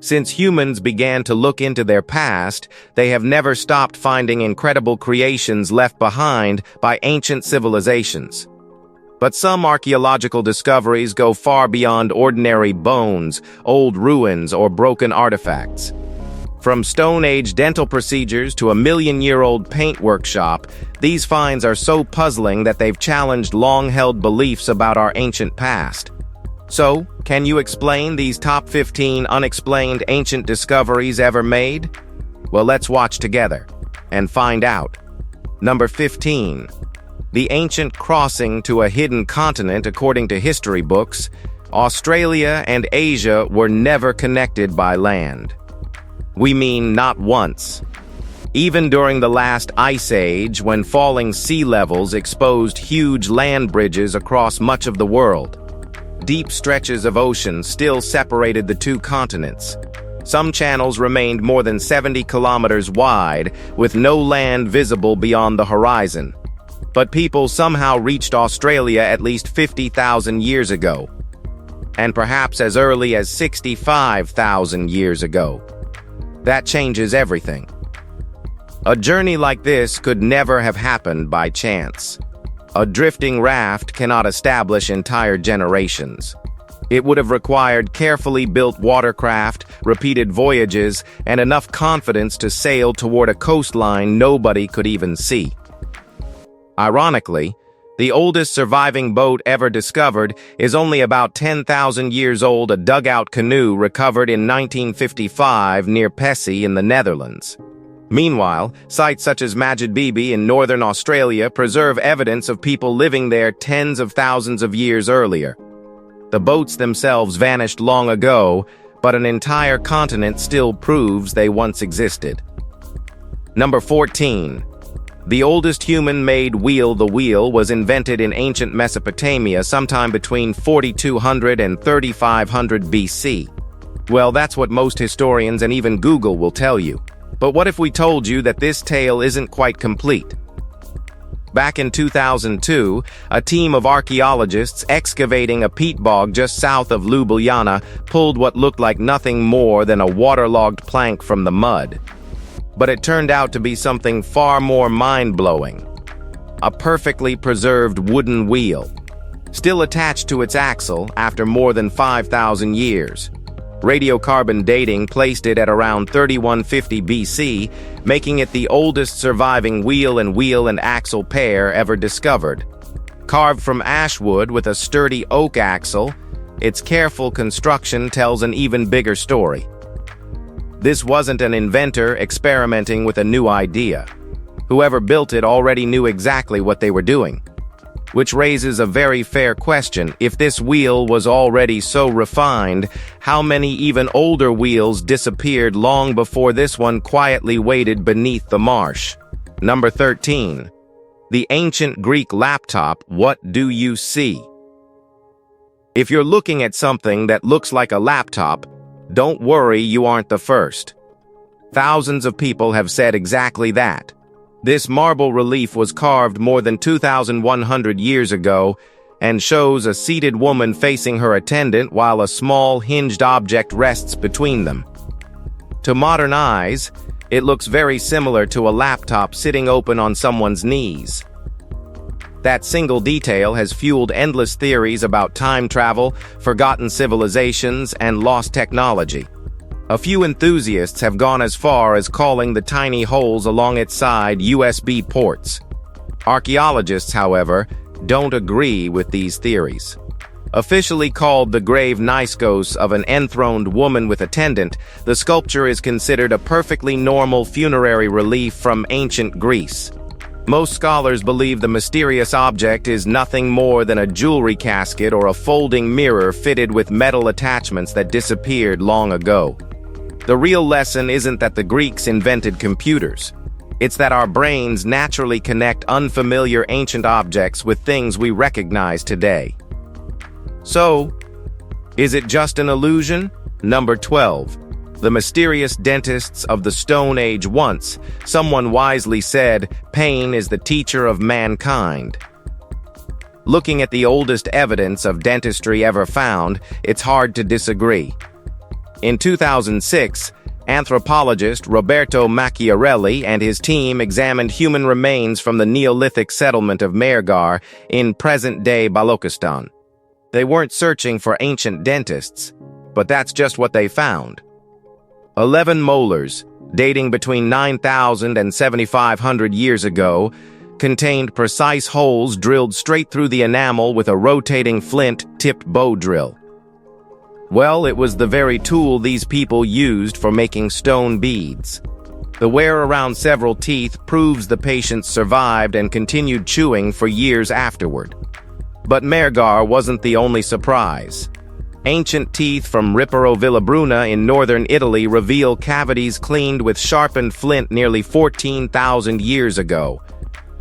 Since humans began to look into their past, they have never stopped finding incredible creations left behind by ancient civilizations. But some archaeological discoveries go far beyond ordinary bones, old ruins, or broken artifacts. From Stone Age dental procedures to a million-year-old paint workshop, these finds are so puzzling that they've challenged long-held beliefs about our ancient past. So, can you explain these top 15 unexplained ancient discoveries ever made? Well, let's watch together and find out. Number 15. The ancient crossing to a hidden continent. According to history books, Australia and Asia were never connected by land. We mean not once. Even during the last ice age, when falling sea levels exposed huge land bridges across much of the world, deep stretches of ocean still separated the two continents. Some channels remained more than 70 kilometers wide, with no land visible beyond the horizon. But people somehow reached Australia at least 50,000 years ago, and perhaps as early as 65,000 years ago. That changes everything. A journey like this could never have happened by chance. A drifting raft cannot establish entire generations. It would have required carefully built watercraft, repeated voyages, and enough confidence to sail toward a coastline nobody could even see. Ironically, the oldest surviving boat ever discovered is only about 10,000 years old, a dugout canoe recovered in 1955 near Pessie in the Netherlands. Meanwhile, sites such as Majid Bibi in northern Australia preserve evidence of people living there tens of thousands of years earlier. The boats themselves vanished long ago, but an entire continent still proves they once existed. Number 14. The oldest human-made wheel. The wheel was invented in ancient Mesopotamia sometime between 4200 and 3500 BC. Well, that's what most historians and even Google will tell you. But what if we told you that this tale isn't quite complete? Back in 2002, a team of archaeologists excavating a peat bog just south of Ljubljana pulled what looked like nothing more than a waterlogged plank from the mud. But it turned out to be something far more mind-blowing. A perfectly preserved wooden wheel, still attached to its axle after more than 5,000 years. Radiocarbon dating placed it at around 3150 BC, making it the oldest surviving wheel and axle pair ever discovered. Carved from ash wood with a sturdy oak axle, its careful construction tells an even bigger story. This wasn't an inventor experimenting with a new idea. Whoever built it already knew exactly what they were doing. Which raises a very fair question. If this wheel was already so refined, how many even older wheels disappeared long before this one quietly waited beneath the marsh? Number 13. The ancient Greek laptop. What do you see? If you're looking at something that looks like a laptop, don't worry, you aren't the first. Thousands of people have said exactly that. This marble relief was carved more than 2,100 years ago and shows a seated woman facing her attendant while a small hinged object rests between them. To modern eyes, it looks very similar to a laptop sitting open on someone's knees. That single detail has fueled endless theories about time travel, forgotten civilizations, and lost technology. A few enthusiasts have gone as far as calling the tiny holes along its side USB ports. Archaeologists, however, don't agree with these theories. Officially called the grave Niskos of an enthroned woman with attendant, the sculpture is considered a perfectly normal funerary relief from ancient Greece. Most scholars believe the mysterious object is nothing more than a jewelry casket or a folding mirror fitted with metal attachments that disappeared long ago. The real lesson isn't that the Greeks invented computers. It's that our brains naturally connect unfamiliar ancient objects with things we recognize today. So, is it just an illusion? Number 12. The mysterious dentists of the Stone Age. Once, someone wisely said, pain is the teacher of mankind. Looking at the oldest evidence of dentistry ever found, it's hard to disagree. In 2006, anthropologist Roberto Macchiarelli and his team examined human remains from the Neolithic settlement of Mehrgar in present-day Balochistan. They weren't searching for ancient dentists, but that's just what they found. 11 molars, dating between 9,000 and 7,500 years ago, contained precise holes drilled straight through the enamel with a rotating flint-tipped bow drill. Well, it was the very tool these people used for making stone beads. The wear around several teeth proves the patients survived and continued chewing for years afterward. But Mehrgar wasn't the only surprise. Ancient teeth from Riparo Villabruna in northern Italy reveal cavities cleaned with sharpened flint nearly 14,000 years ago,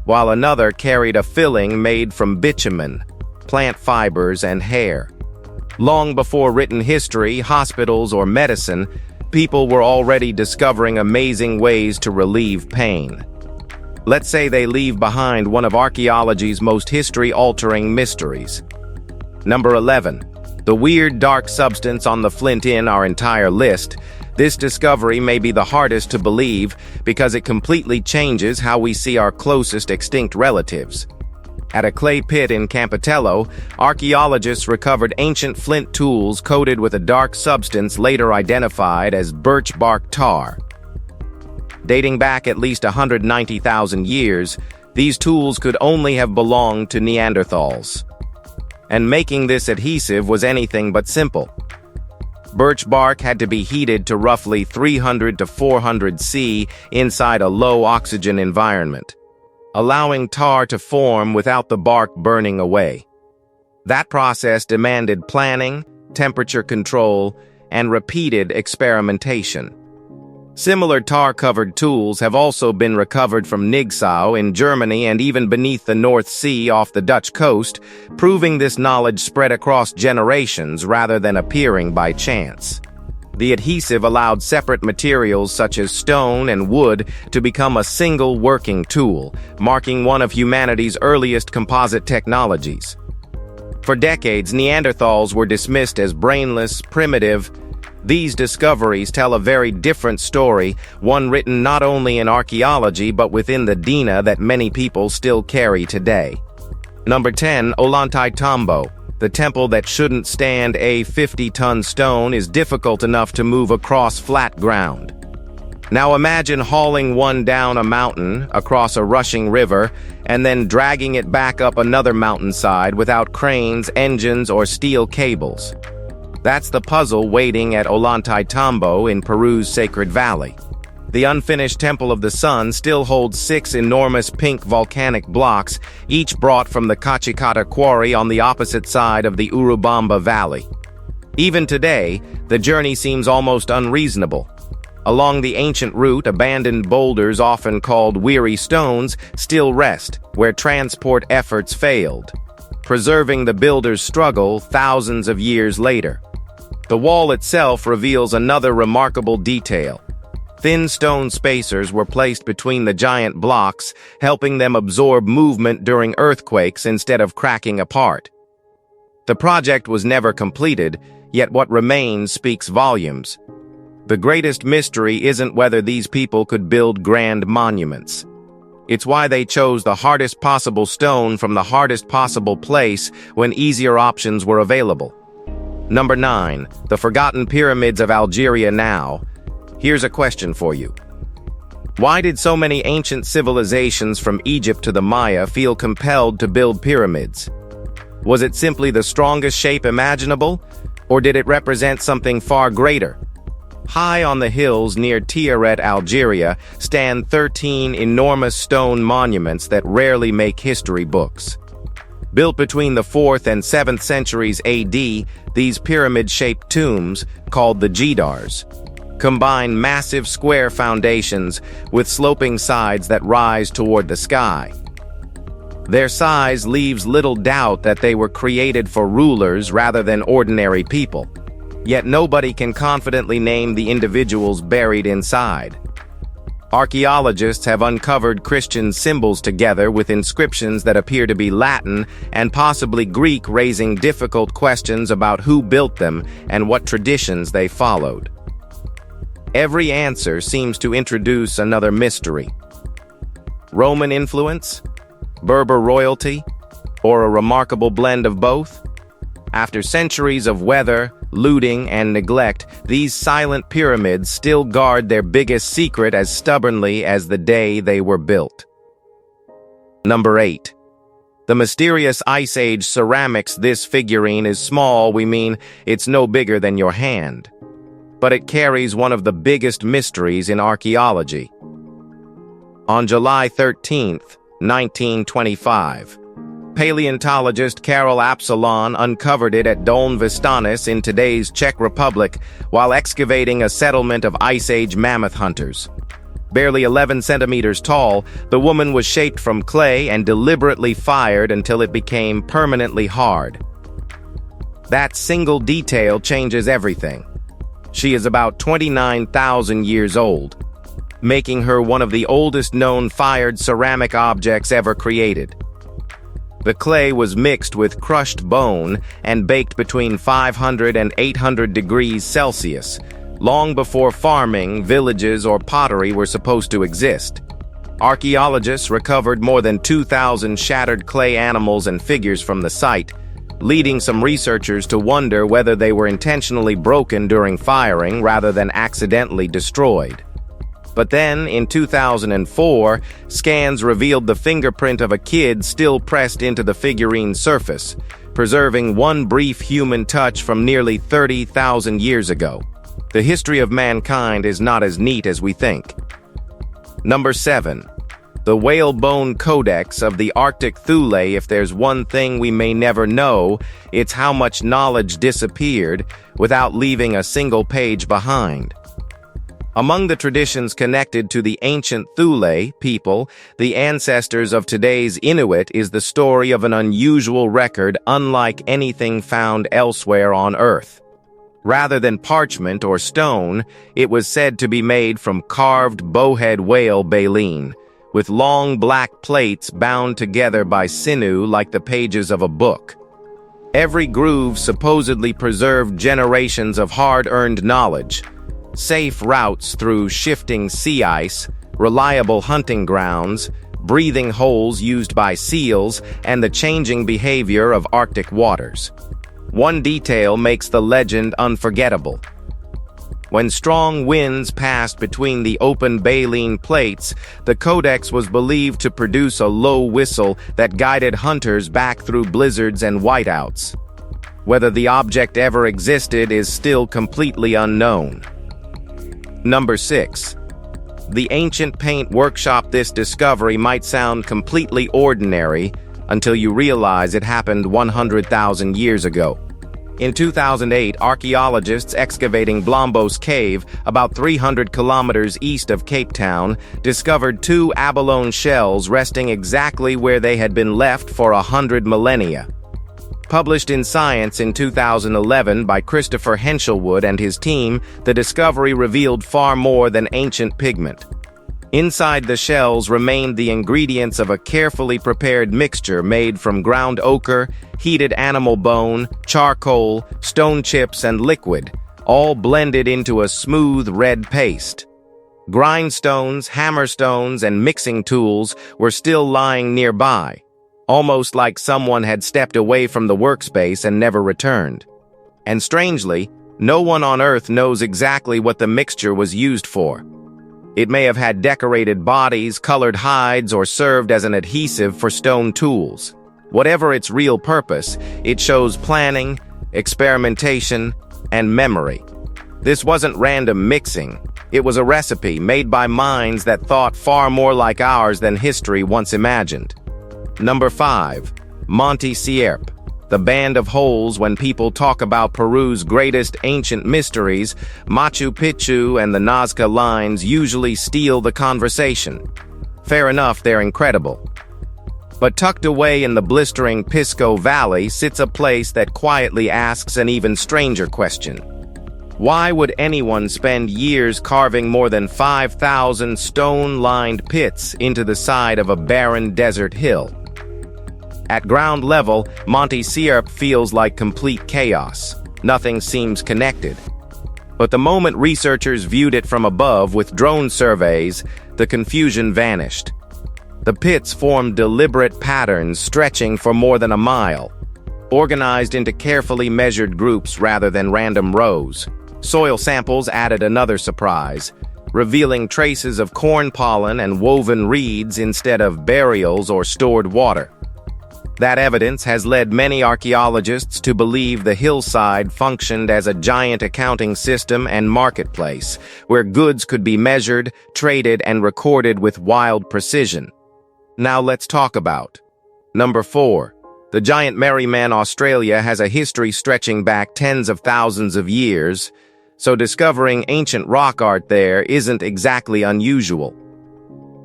while another carried a filling made from bitumen, plant fibers, and hair. Long before written history, hospitals, or medicine, people were already discovering amazing ways to relieve pain. Let's say they leave behind one of archaeology's most history-altering mysteries. Number 11. The weird dark substance on the flint in our entire list. This discovery may be the hardest to believe because it completely changes how we see our closest extinct relatives. At a clay pit in Campitello, archaeologists recovered ancient flint tools coated with a dark substance later identified as birch bark tar. Dating back at least 190,000 years, these tools could only have belonged to Neanderthals. And making this adhesive was anything but simple. Birch bark had to be heated to roughly 300 to 400 C inside a low-oxygen environment, allowing tar to form without the bark burning away. That process demanded planning, temperature control, and repeated experimentation. Similar tar-covered tools have also been recovered from Niggsau in Germany and even beneath the North Sea off the Dutch coast, proving this knowledge spread across generations rather than appearing by chance. The adhesive allowed separate materials such as stone and wood to become a single working tool, marking one of humanity's earliest composite technologies. For decades, Neanderthals were dismissed as brainless, primitive. These discoveries tell a very different story, one written not only in archaeology but within the DNA that many people still carry today. Number 10. Ollantaytambo. The temple that shouldn't stand a 50-ton stone is difficult enough to move across flat ground. Now imagine hauling one down a mountain, across a rushing river, and then dragging it back up another mountainside without cranes, engines, or steel cables. That's the puzzle waiting at Ollantaytambo in Peru's Sacred Valley. The unfinished Temple of the Sun still holds 6 enormous pink volcanic blocks, each brought from the Cachicata quarry on the opposite side of the Urubamba Valley. Even today, the journey seems almost unreasonable. Along the ancient route, abandoned boulders, often called weary stones, still rest, where transport efforts failed, preserving the builders' struggle thousands of years later. The wall itself reveals another remarkable detail. Thin stone spacers were placed between the giant blocks, helping them absorb movement during earthquakes instead of cracking apart. The project was never completed, yet what remains speaks volumes. The greatest mystery isn't whether these people could build grand monuments. It's why they chose the hardest possible stone from the hardest possible place when easier options were available. Number 9. The Forgotten Pyramids of Algeria Now. Here's a question for you. Why did so many ancient civilizations from Egypt to the Maya feel compelled to build pyramids? Was it simply the strongest shape imaginable, or did it represent something far greater? High on the hills near Tiaret, Algeria, stand 13 enormous stone monuments that rarely make history books. Built between the 4th and 7th centuries AD, these pyramid-shaped tombs, called the Gedars, combine massive square foundations with sloping sides that rise toward the sky. Their size leaves little doubt that they were created for rulers rather than ordinary people. Yet nobody can confidently name the individuals buried inside. Archaeologists have uncovered Christian symbols together with inscriptions that appear to be Latin and possibly Greek, raising difficult questions about who built them and what traditions they followed. Every answer seems to introduce another mystery. Roman influence? Berber royalty? Or a remarkable blend of both? After centuries of weather, looting, and neglect, these silent pyramids still guard their biggest secret as stubbornly as the day they were built. Number 8. The mysterious Ice Age ceramics. This figurine is small, we mean it's no bigger than your hand. But it carries one of the biggest mysteries in archaeology. On July 13th, 1925, paleontologist Karel Absalon uncovered it at Dolní Věstonice in today's Czech Republic while excavating a settlement of Ice Age mammoth hunters. Barely 11 centimeters tall, the woman was shaped from clay and deliberately fired until it became permanently hard. That single detail changes everything. She is about 29,000 years old, making her one of the oldest known fired ceramic objects ever created. The clay was mixed with crushed bone and baked between 500 and 800 degrees Celsius, long before farming, villages, or pottery were supposed to exist. Archaeologists recovered more than 2,000 shattered clay animals and figures from the site, leading some researchers to wonder whether they were intentionally broken during firing rather than accidentally destroyed. But then, in 2004, scans revealed the fingerprint of a kid still pressed into the figurine's surface, preserving one brief human touch from nearly 30,000 years ago. The history of mankind is not as neat as we think. Number 7. The Whalebone Codex of the Arctic Thule. If there's one thing we may never know, it's how much knowledge disappeared without leaving a single page behind. Among the traditions connected to the ancient Thule people, the ancestors of today's Inuit, is the story of an unusual record unlike anything found elsewhere on Earth. Rather than parchment or stone, it was said to be made from carved bowhead whale baleen, with long black plates bound together by sinew like the pages of a book. Every groove supposedly preserved generations of hard-earned knowledge, safe routes through shifting sea ice, reliable hunting grounds, breathing holes used by seals, and the changing behavior of Arctic waters. One detail makes the legend unforgettable. When strong winds passed between the open baleen plates, the codex was believed to produce a low whistle that guided hunters back through blizzards and whiteouts. Whether the object ever existed is still completely unknown. Number 6. The ancient paint workshop. This discovery might sound completely ordinary until you realize it happened 100,000 years ago. In 2008, archaeologists excavating Blombos Cave, about 300 kilometers east of Cape Town, discovered 2 abalone shells resting exactly where they had been left for 100 millennia. Published in Science in 2011 by Christopher Henshelwood and his team, the discovery revealed far more than ancient pigment. Inside the shells remained the ingredients of a carefully prepared mixture made from ground ochre, heated animal bone, charcoal, stone chips, and liquid, all blended into a smooth red paste. Grindstones, hammerstones, and mixing tools were still lying nearby, almost like someone had stepped away from the workspace and never returned. And strangely, no one on Earth knows exactly what the mixture was used for. It may have had decorated bodies, colored hides, or served as an adhesive for stone tools. Whatever its real purpose, it shows planning, experimentation, and memory. This wasn't random mixing. It was a recipe made by minds that thought far more like ours than history once imagined. Number 5. Monte Sierpe. The band of holes. When people talk about Peru's greatest ancient mysteries, Machu Picchu and the Nazca lines usually steal the conversation. Fair enough, they're incredible. But tucked away in the blistering Pisco Valley sits a place that quietly asks an even stranger question. Why would anyone spend years carving more than 5,000 stone-lined pits into the side of a barren desert hill? At ground level, Monte Sierpe feels like complete chaos. Nothing seems connected. But the moment researchers viewed it from above with drone surveys, the confusion vanished. The pits formed deliberate patterns stretching for more than a mile, organized into carefully measured groups rather than random rows. Soil samples added another surprise, revealing traces of corn pollen and woven reeds instead of burials or stored water. That evidence has led many archaeologists to believe the hillside functioned as a giant accounting system and marketplace, where goods could be measured, traded, and recorded with wild precision. Now let's talk about Number 4. The giant Merryman Australia has a history stretching back tens of thousands of years, so discovering ancient rock art there isn't exactly unusual.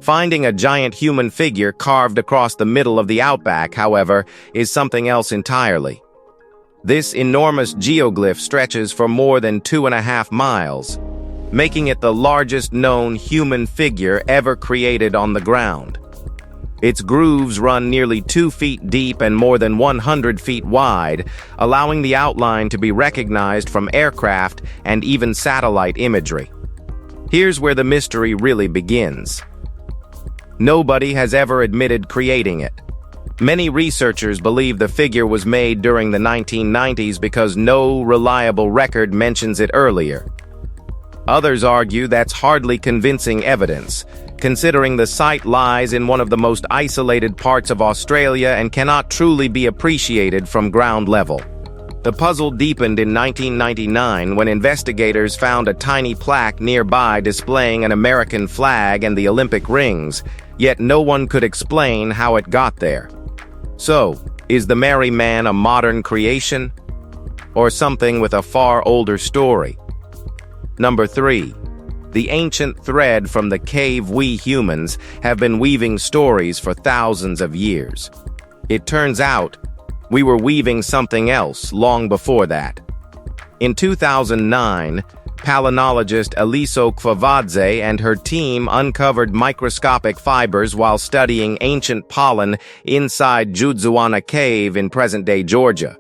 Finding a giant human figure carved across the middle of the outback, however, is something else entirely. This enormous geoglyph stretches for more than 2.5 miles, making it the largest known human figure ever created on the ground. Its grooves run nearly 2 feet deep and more than 100 feet wide, allowing the outline to be recognized from aircraft and even satellite imagery. Here's where the mystery really begins. Nobody has ever admitted creating it. Many researchers believe the figure was made during the 1990s because no reliable record mentions it earlier. Others argue that's hardly convincing evidence, considering the site lies in one of the most isolated parts of Australia and cannot truly be appreciated from ground level. The puzzle deepened in 1999 when investigators found a tiny plaque nearby displaying an American flag and the Olympic rings, yet no one could explain how it got there. So, is the Merryman a modern creation? Or something with a far older story? Number 3. The ancient thread from the cave we humans have been weaving stories for thousands of years. It turns out, we were weaving something else long before that. In 2009, palynologist Eliso Kvavadze and her team uncovered microscopic fibers while studying ancient pollen inside Judzuana Cave in present-day Georgia.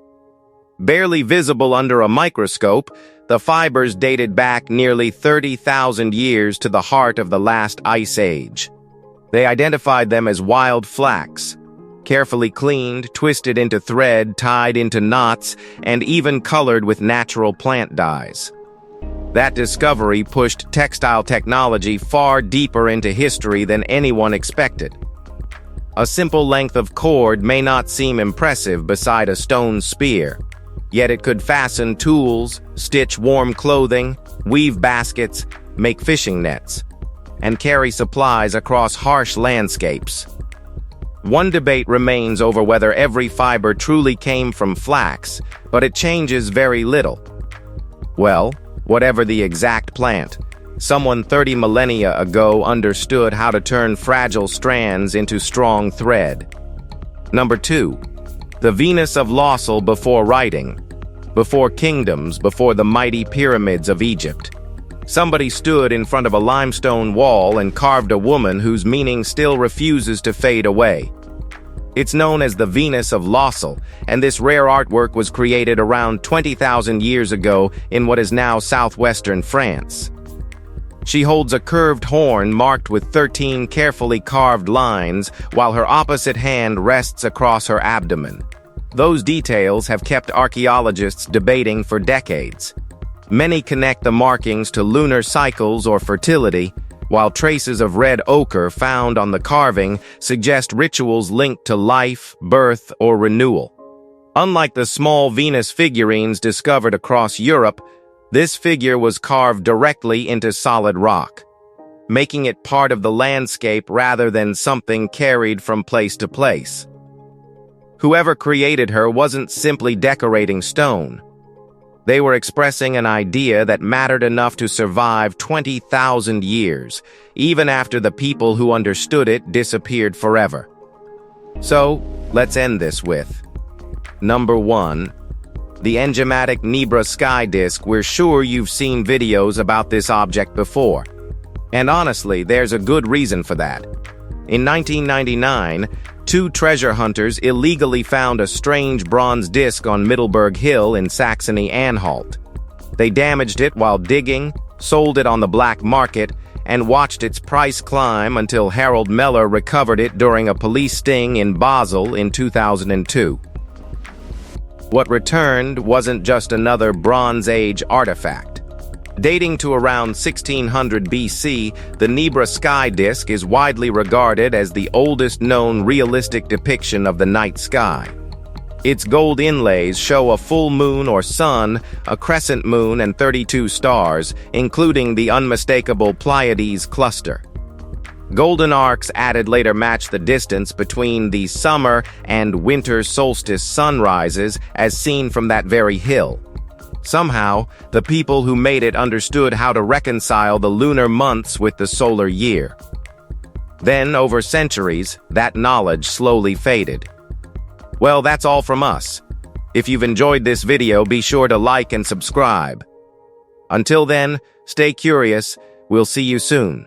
Barely visible under a microscope, the fibers dated back nearly 30,000 years to the heart of the last ice age. They identified them as wild flax, carefully cleaned, twisted into thread, tied into knots, and even colored with natural plant dyes. That discovery pushed textile technology far deeper into history than anyone expected. A simple length of cord may not seem impressive beside a stone spear, yet it could fasten tools, stitch warm clothing, weave baskets, make fishing nets, and carry supplies across harsh landscapes. One debate remains over whether every fiber truly came from flax, but it changes very little. Well, whatever the exact plant, someone 30 millennia ago understood how to turn fragile strands into strong thread. Number 2. The Venus of Lawsel before writing, before kingdoms, before the mighty pyramids of Egypt. Somebody stood in front of a limestone wall and carved a woman whose meaning still refuses to fade away. It's known as the Venus of Lawsel, and this rare artwork was created around 20,000 years ago in what is now southwestern France. She holds a curved horn marked with 13 carefully carved lines, while her opposite hand rests across her abdomen. Those details have kept archaeologists debating for decades. Many connect the markings to lunar cycles or fertility, while traces of red ochre found on the carving suggest rituals linked to life, birth, or renewal. Unlike the small Venus figurines discovered across Europe, this figure was carved directly into solid rock, making it part of the landscape rather than something carried from place to place. Whoever created her wasn't simply decorating stone. They were expressing an idea that mattered enough to survive 20,000 years, even after the people who understood it disappeared forever. So, let's end this with Number 1. the enigmatic Nebra sky disk. We're sure you've seen videos about this object before. And honestly, there's a good reason for that. In 1999, two treasure hunters illegally found a strange bronze disc on Middleburg Hill in Saxony-Anhalt. They damaged it while digging, sold it on the black market, and watched its price climb until Harold Meller recovered it during a police sting in Basel in 2002. What returned wasn't just another Bronze Age artifact. Dating to around 1600 BC, the Nebra sky disk is widely regarded as the oldest known realistic depiction of the night sky. Its gold inlays show a full moon or sun, a crescent moon, and 32 stars, including the unmistakable Pleiades cluster. Golden arcs added later match the distance between the summer and winter solstice sunrises as seen from that very hill. Somehow, the people who made it understood how to reconcile the lunar months with the solar year. Then, over centuries, that knowledge slowly faded. Well, that's all from us. If you've enjoyed this video, be sure to like and subscribe. Until then, stay curious. We'll see you soon.